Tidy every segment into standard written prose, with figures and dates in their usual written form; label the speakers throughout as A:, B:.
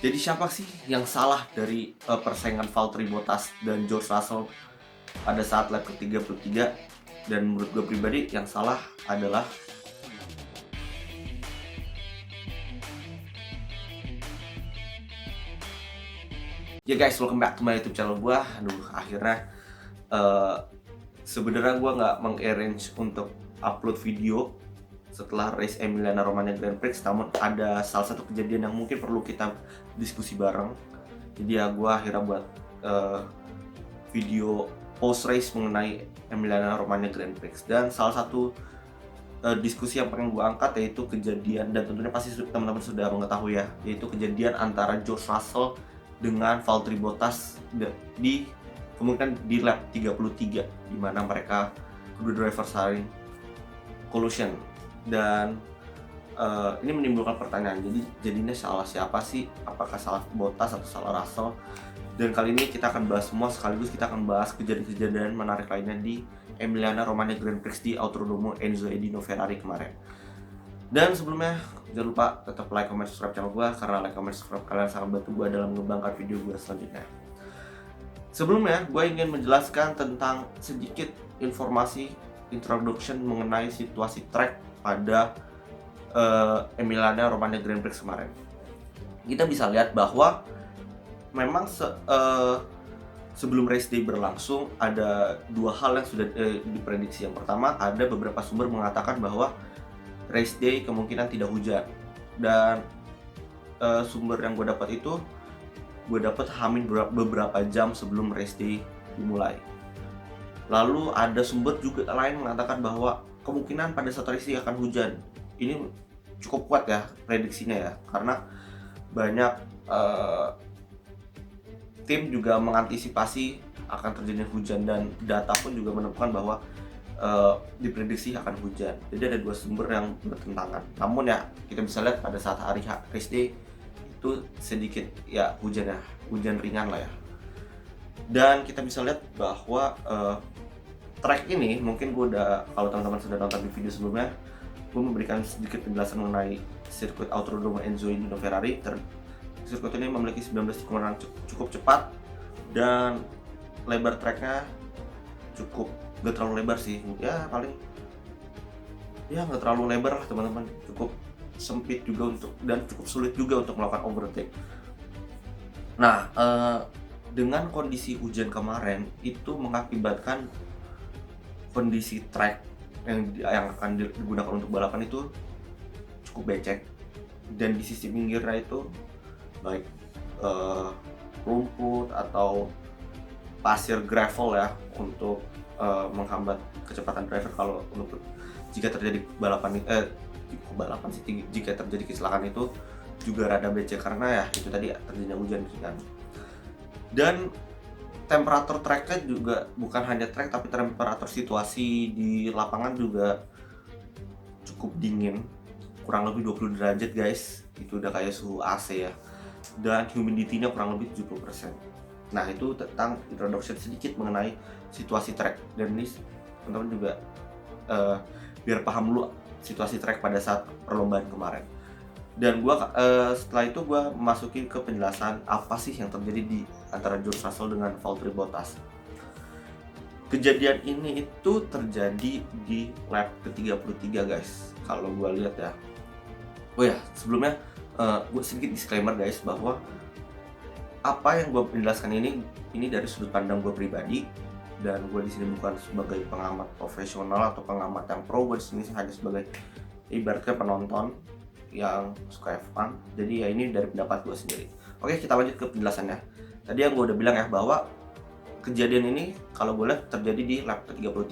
A: Jadi siapa sih yang salah dari persaingan Valtteri Bottas dan George Russell pada saat lap ke-33? Dan menurut gue pribadi yang salah adalah ya guys, welcome back to my YouTube channel gue. Aduh, akhirnya eh, sebenarnya gue nggak meng-arrange untuk upload video setelah race Emiliana Romagna Grand Prix, namun ada salah satu kejadian yang mungkin perlu kita diskusi bareng. Jadi ya gue akhirnya buat eh, video post race mengenai Emiliana Romagna Grand Prix, dan salah satu diskusi yang pengen gue angkat yaitu kejadian, dan tentunya pasti teman-teman sudah mengetahui ya, yaitu kejadian antara George Russell dengan Valtteri Bottas di kemungkinan di lap 33, di mana mereka kedua driver saling collision. Dan ini menimbulkan pertanyaan, jadi jadinya salah siapa sih? Apakah salah Bottas atau salah Russell? Dan kali ini kita akan bahas semua sekaligus, kita akan bahas kejadian-kejadian menarik lainnya di Emiliana Romagna Grand Prix di Autodromo Enzo Edino Ferrari kemarin. Dan sebelumnya jangan lupa tetap like, comment, subscribe channel gue, karena like, comment, subscribe kalian sangat bantu gue dalam mengembangkan video gue selanjutnya. Sebelumnya gue ingin menjelaskan tentang sedikit informasi introduction mengenai situasi track pada Emiliana Romagna Grand Prix kemarin. Kita bisa lihat bahwa memang sebelum race day berlangsung ada dua hal yang sudah diprediksi. Yang pertama, ada beberapa sumber mengatakan bahwa race day kemungkinan tidak hujan, dan sumber yang gue dapat itu gue dapat beberapa jam sebelum race day dimulai. Lalu ada sumber juga lain mengatakan bahwa kemungkinan pada saat race day akan hujan. Ini cukup kuat ya prediksinya ya, karena banyak tim juga mengantisipasi akan terjadinya hujan, dan data pun juga menemukan bahwa diprediksi akan hujan. Jadi ada dua sumber yang bertentangan. Namun ya kita bisa lihat pada saat hari race day itu sedikit ya hujan ringan lah ya. Dan kita bisa lihat bahwa track ini, mungkin gue udah, kalau teman-teman sudah nonton di video sebelumnya, gue memberikan sedikit penjelasan mengenai sirkuit Autodromo Enzo Edino Ferrari. Sirkuit ini memiliki 19 tikungan cukup cepat, dan lebar tracknya cukup gak terlalu lebar sih, ya paling ya gak terlalu lebar lah teman-teman, cukup sempit juga dan cukup sulit juga untuk melakukan overtake. Nah, dengan kondisi hujan kemarin itu mengakibatkan kondisi track yang akan digunakan untuk balapan itu cukup becek, dan di sisi pinggirnya itu baik rumput atau pasir gravel ya, untuk menghambat kecepatan driver kalau untuk jika terjadi jika terjadi kecelakaan itu juga rada becek, karena ya itu tadi terjadinya hujan kan. Dan temperatur tracknya juga bukan hanya track, tapi temperatur situasi di lapangan juga cukup dingin, kurang lebih 20 derajat guys, itu udah kayak suhu AC ya, dan humidity-nya kurang lebih 70%. Nah, itu tentang introduction sedikit mengenai situasi track, dan ini teman-teman juga biar paham dulu situasi track pada saat perlombaan kemarin. Dan setelah itu gue memasuki ke penjelasan apa sih yang terjadi di antara George Russell dengan Valtteri Bottas. Kejadian ini itu terjadi di lap ke-33 guys, kalau gue lihat ya. Oh ya, sebelumnya gue sedikit disclaimer guys, bahwa apa yang gue menjelaskan ini dari sudut pandang gue pribadi, dan gue di sini bukan sebagai pengamat profesional atau pengamat yang pro. Gue di sini hanya sebagai ibaratnya penonton yang suka F1. Jadi ya ini dari pendapat gue sendiri. Oke, kita lanjut ke penjelasannya. Tadi yang gue udah bilang ya, bahwa kejadian ini kalau gue lihat terjadi di lap ke-33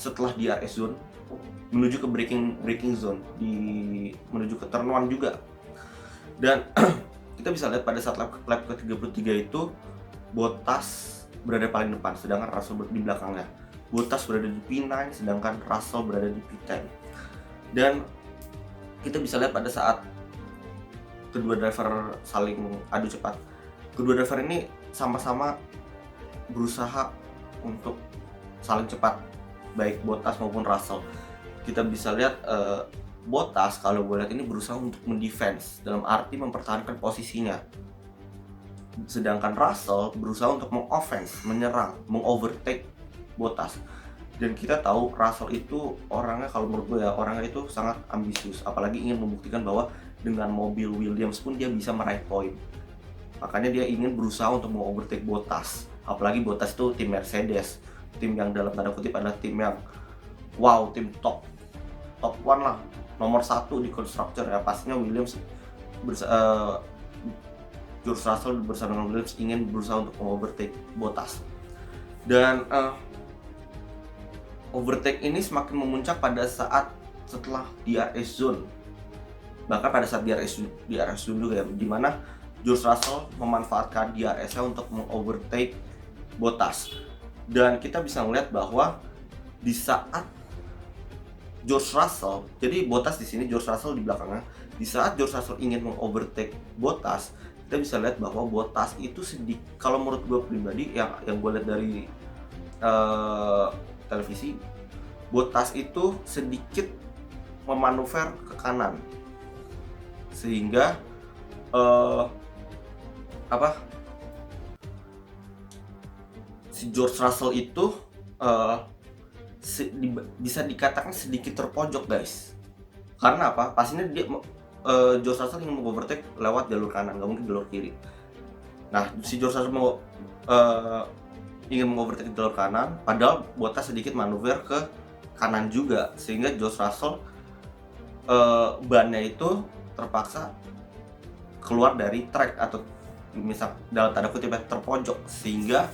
A: setelah DRS zone menuju ke braking zone, menuju ke turn 1 juga. Dan kita bisa lihat pada saat lap ke-33 itu Bottas berada paling depan, sedangkan Russell di belakangnya. Bottas berada di P9, sedangkan Russell berada di P10. Dan kita bisa lihat pada saat kedua driver saling adu cepat, kedua driver ini sama-sama berusaha untuk saling cepat, baik Bottas maupun Russell. Kita bisa lihat Bottas kalau gue lihat ini berusaha untuk mendefense, dalam arti mempertahankan posisinya. Sedangkan Russell berusaha untuk mengoffense, menyerang, mengovertake Bottas. Dan kita tahu Russell itu orangnya, kalau menurut gue ya, orangnya itu sangat ambisius, apalagi ingin membuktikan bahwa dengan mobil Williams pun dia bisa meraih poin. Makanya dia ingin berusaha untuk mengovertake Bottas. Apalagi Bottas itu tim Mercedes, tim yang dalam tanda kutip adalah tim yang wow, tim top one lah, nomor 1 di constructor ya. Pastinya Williams George Russell bersama dengan Williams ingin berusaha untuk mengovertake Bottas. Dan overtake ini semakin memuncak pada saat setelah DRS zone. Bahkan pada saat DRS zone juga ya, dimana George Russell memanfaatkan DRS-nya untuk mengovertake Bottas. Dan kita bisa melihat bahwa di saat George Russell, jadi Bottas di sini, George Russell di belakangnya. Di saat George Russell ingin mengovertake Bottas, kita bisa lihat bahwa Bottas itu sedikit, kalau menurut gue pribadi, yang gue lihat dari televisi, Bottas itu sedikit memanuver ke kanan, sehingga si George Russell itu bisa dikatakan sedikit terpojok, guys. Karena apa? Pastinya dia George Russell ingin mengovertake lewat jalur kanan, nggak mungkin jalur kiri. Nah, si George Russell ingin mengovertake jalur kanan, padahal Bottas sedikit manuver ke kanan juga, sehingga George Russell bannya itu terpaksa keluar dari track, atau misal dalam tanda kutip terpojok, sehingga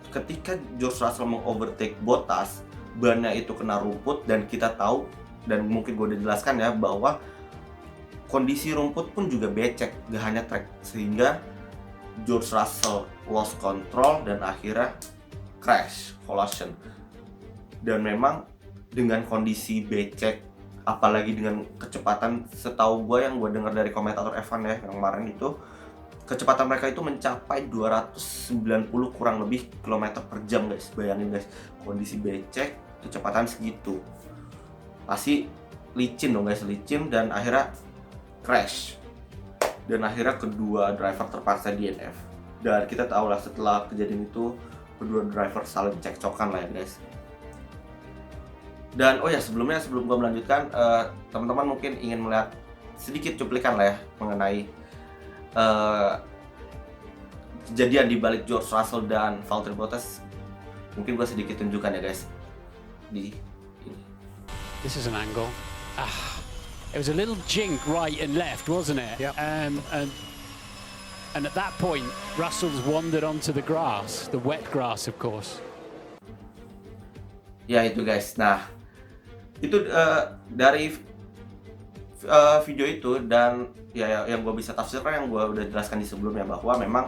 A: ketika George Russell mengovertake Bottas, bannya itu kena rumput. Dan kita tahu, dan mungkin gue udah jelaskan ya, bahwa kondisi rumput pun juga becek, gak hanya track, sehingga George Russell lost control dan akhirnya crash, collision. Dan memang dengan kondisi becek, apalagi dengan kecepatan, setahu gue yang gue dengar dari komentator F1 ya yang kemarin itu, kecepatan mereka itu mencapai 290 kurang lebih kilometer per jam, guys. Bayangin, guys, kondisi becek, kecepatan segitu, pasti licin dong, guys, licin. Dan akhirnya crash, dan akhirnya kedua driver terpaksa DNF. Dan kita tahu lah, setelah kejadian itu kedua driver saling cekcokan lah ya, guys. Dan oh ya, sebelum gue melanjutkan, teman-teman mungkin ingin melihat sedikit cuplikan lah ya mengenai kejadian di balik George Russell dan Valtteri Bottas. Mungkin gue sedikit tunjukkan ya, guys, di ini.
B: This is an angle. It was a little jink right and left, wasn't it?
C: Yep.
B: And at that point, Russell's wandered onto the grass, the wet grass, of course.
A: Ya itu, guys. Nah, itu dari video itu, dan ya yang gue bisa tafsirkan, yang gue udah jelaskan di sebelumnya, bahwa memang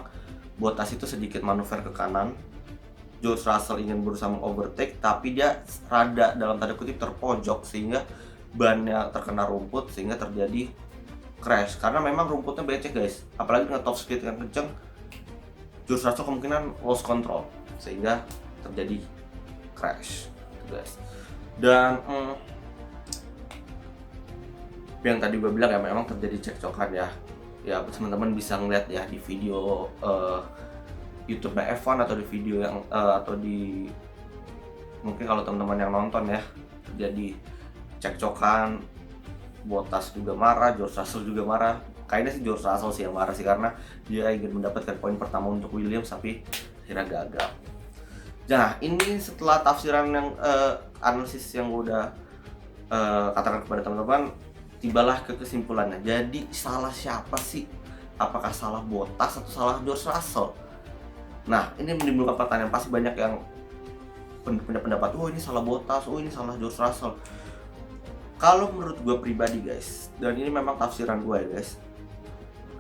A: Bottas itu sedikit manuver ke kanan. George Russell ingin berusaha mengovertake, tapi dia rada dalam tanda kutip terpojok, sehingga bannya terkena rumput, sehingga terjadi crash. Karena memang rumputnya becek, guys, apalagi dengan top speed yang kenceng, George Russell kemungkinan lost control, sehingga terjadi crash, guys. Dan yang tadi gue bilang ya, memang terjadi cekcokan ya. Ya teman-teman bisa ngeliat ya di video YouTube F1 atau di video yang atau di, mungkin kalau teman-teman yang nonton ya, terjadi cekcokan. Bottas juga marah, George Russell juga marah. Kayaknya sih George Russell sih yang marah sih, karena dia ingin mendapatkan poin pertama untuk Williams, tapi akhirnya gagal. Nah, ini setelah tafsiran yang analisis yang gue udah katakan kepada teman-teman, tibalah ke kesimpulannya. Jadi salah siapa sih? Apakah salah Bottas atau salah George Russell? Nah, ini menimbulkan pertanyaan. Pasti banyak yang punya pendapat, oh ini salah Bottas, oh ini salah George Russell. Kalau menurut gue pribadi, guys, dan ini memang tafsiran gue ya, guys,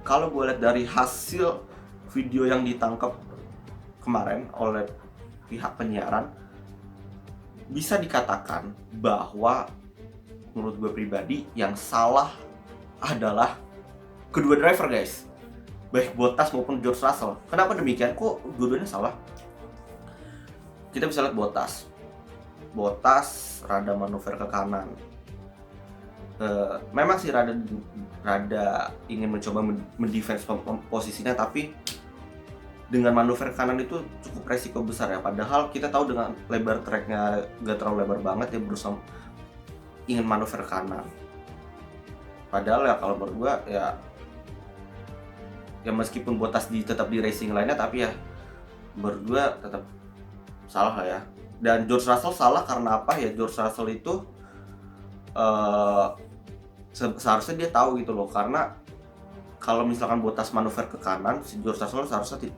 A: kalau gue lihat dari hasil video yang ditangkap kemarin oleh pihak penyiaran, bisa dikatakan bahwa menurut gue pribadi yang salah adalah kedua driver, guys, baik Bottas maupun George Russell. Kenapa demikian? Kok dua-duanya salah? Kita bisa lihat Bottas rada manuver ke kanan, memang sih rada ingin mencoba mendefense posisinya, tapi dengan manuver kanan itu cukup resiko besar ya. Padahal kita tahu dengan lebar tracknya gak terlalu lebar banget, ya berusaha ingin manuver kanan. Padahal ya kalau menurut gua ya meskipun Bottas tetap di racing lainnya, tapi ya menurut gua tetap salah lah ya. Dan George Russell salah karena apa ya? George Russell itu seharusnya dia tahu gitu loh, karena kalau misalkan Bottas manuver ke kanan, si George Russell seharusnya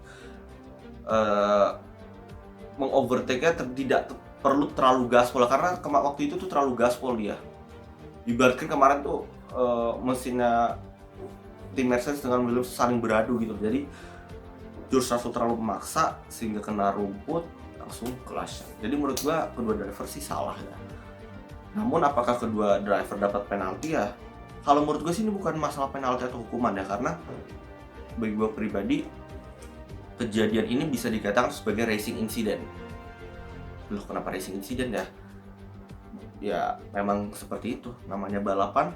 A: mengovertake-nya tidak perlu terlalu gaspol, karena waktu itu tuh terlalu gaspol dia. Ibaratkan kemarin tuh mesinnya tim Mercedes dengan Williams saling beradu gitu. Jadi George Russell terlalu memaksa sehingga kena rumput, langsung clash. Jadi menurut gua kedua driver sih salah ya. Namun apakah kedua driver dapat penalti ya? Kalau menurut gue sih ini bukan masalah penalti atau hukuman ya, karena bagi gue pribadi kejadian ini bisa dikatakan sebagai racing incident. Loh, kenapa racing incident ya? Ya memang seperti itu, namanya balapan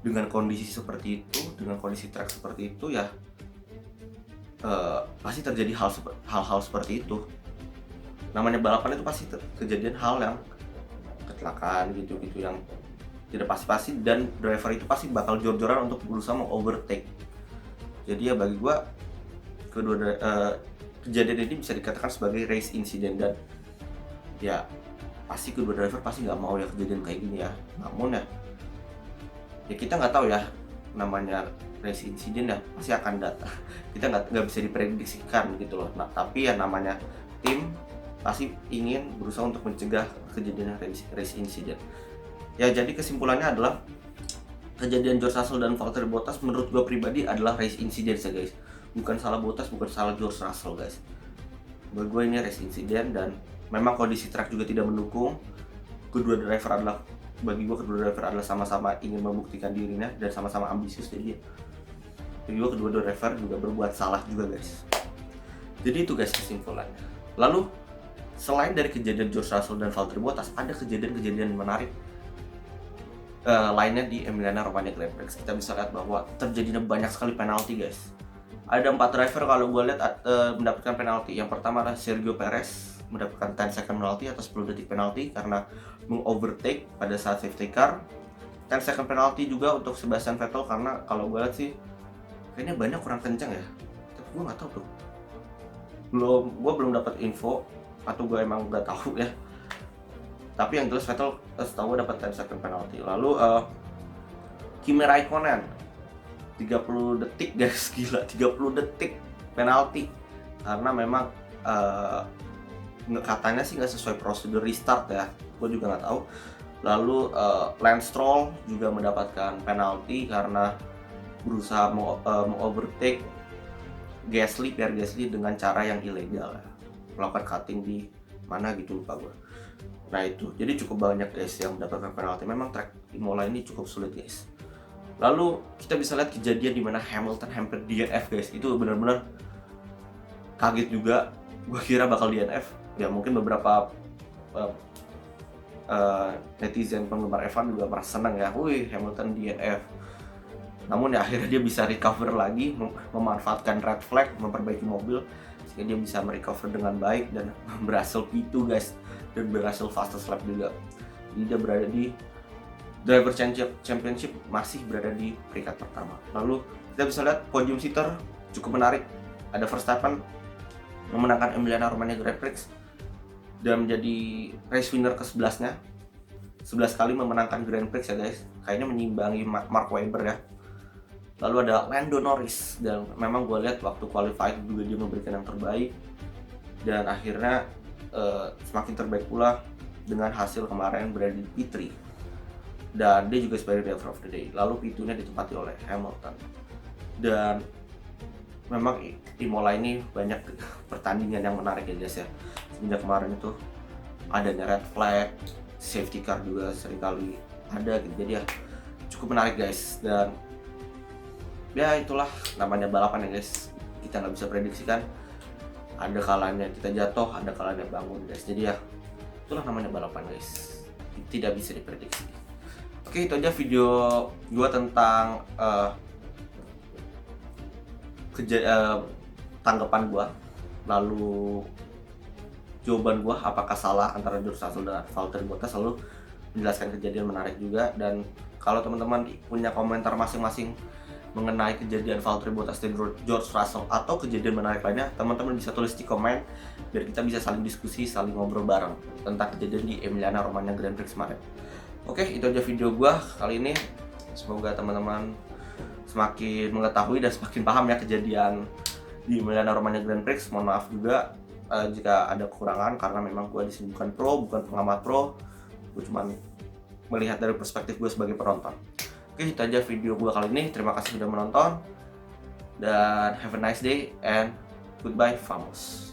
A: dengan kondisi seperti itu, dengan kondisi track seperti itu ya pasti terjadi hal-hal seperti itu. Namanya balapan itu pasti kejadian hal yang kecelakaan gitu-gitu yang tidak pasti, dan driver itu pasti bakal jor-joran untuk berusaha overtake. Jadi ya bagi gua kejadian ini bisa dikatakan sebagai race incident, dan ya pasti kedua driver pasti nggak mau ya kejadian kayak gini ya. Namun ya kita nggak tahu ya, namanya race incident ya pasti akan datang. Kita nggak bisa diprediksikan gitu loh. Nah, tapi ya namanya tim pasti ingin berusaha untuk mencegah kejadian race incident. Ya jadi kesimpulannya adalah kejadian George Russell dan Valtteri Bottas menurut gue pribadi adalah race incident ya guys. Bukan salah Bottas, bukan salah George Russell guys. Bagi gue ini race incident, dan memang kondisi track juga tidak mendukung. Bagi gue kedua driver adalah sama-sama ingin membuktikan dirinya dan sama-sama ambisius. Jadi bagi gue kedua driver juga berbuat salah juga guys. Jadi itu guys kesimpulannya. Lalu selain dari kejadian George Russell dan Valtteri Bottas, ada kejadian-kejadian menarik lainnya di Emiliana Romagna Grand Prix. Kita bisa lihat bahwa terjadinya banyak sekali penalti guys. Ada 4 driver kalau gue lihat mendapatkan penalti. Yang pertama adalah Sergio Perez mendapatkan 10 second penalti atau 10 detik penalti karena mengovertake pada saat safety car. 10 second penalti juga untuk Sebastian Vettel, karena kalau gue lihat sih kayaknya banyak kurang kencang ya. Tapi gue nggak tahu tuh. Gue belum dapat info, atau gue emang nggak tahu ya. Tapi yang jelas Vettel setahu dapat 10 second penalty. Lalu Kimi Raikkonen 30 detik guys, gila 30 detik penalti karena memang katanya sih nggak sesuai prosedur restart ya, gue juga nggak tahu. Lalu Lance Stroll juga mendapatkan penalti karena berusaha mengovertake Pierre Gasly dengan cara yang ilegal ya, melakukan cutting di mana gitu lupa gue. Nah itu, jadi cukup banyak guys yang mendapatkan penalti. Memang track Imola ini cukup sulit guys. Lalu kita bisa lihat kejadian di mana Hamilton hampir DNF guys. Itu benar-benar kaget juga. Gue kira bakal DNF. Ya mungkin beberapa netizen penggemar F1 juga merasa senang ya. Wih, Hamilton DNF. Namun ya akhirnya dia bisa recover lagi, memanfaatkan red flag, memperbaiki mobil sehingga dia bisa merecover dengan baik dan berhasil P2 guys, dan berhasil fastest lap juga. Jadi dia berada di Driver Championship, masih berada di peringkat pertama. Lalu kita bisa lihat podium sitter cukup menarik. Ada Verstappen memenangkan Emiliana Romagna Grand Prix dan menjadi race winner ke-11-nya. 11 kali memenangkan Grand Prix ya guys. Kayaknya menyimbangi Mark Webber ya. Lalu ada Lando Norris, dan memang gue lihat waktu qualifying juga dia memberikan yang terbaik, dan akhirnya semakin terbaik pula dengan hasil kemarin berada di P3, dan dia juga sebagai driver of the day. Lalu P2-nya ditempati oleh Hamilton, dan memang Imola ini banyak pertandingan yang menarik ya guys ya. Semenjak kemarin itu adanya red flag, safety car juga seringkali ada gitu. Jadi ya cukup menarik guys, dan ya itulah namanya balapan ya guys. Kita nggak bisa prediksikan, ada kalanya kita jatuh, ada kalanya bangun guys. Jadi ya itulah namanya balapan guys, tidak bisa diprediksi. Oke, itu aja video gue tentang tanggapan gue, lalu jawaban gue apakah salah antara George Russell dan Valtteri Bottas, lalu menjelaskan kejadian menarik juga. Dan kalau teman-teman punya komentar masing-masing mengenai kejadian Valtteri Bottas dan George Russell atau kejadian menarik lainnya, teman-teman bisa tulis di komen biar kita bisa saling diskusi, saling ngobrol bareng tentang kejadian di Emilia-Romagna Grand Prix kemarin. Oke, itu aja video gua kali ini. Semoga teman-teman semakin mengetahui dan semakin paham ya kejadian di Emilia-Romagna Grand Prix. Mohon maaf juga jika ada kekurangan, karena memang gua di sini bukan pro, bukan pengamat pro. Gue cuma melihat dari perspektif gue sebagai penonton. Oke, itu aja video gue kali ini. Terima kasih sudah menonton dan have a nice day and goodbye, Vamos.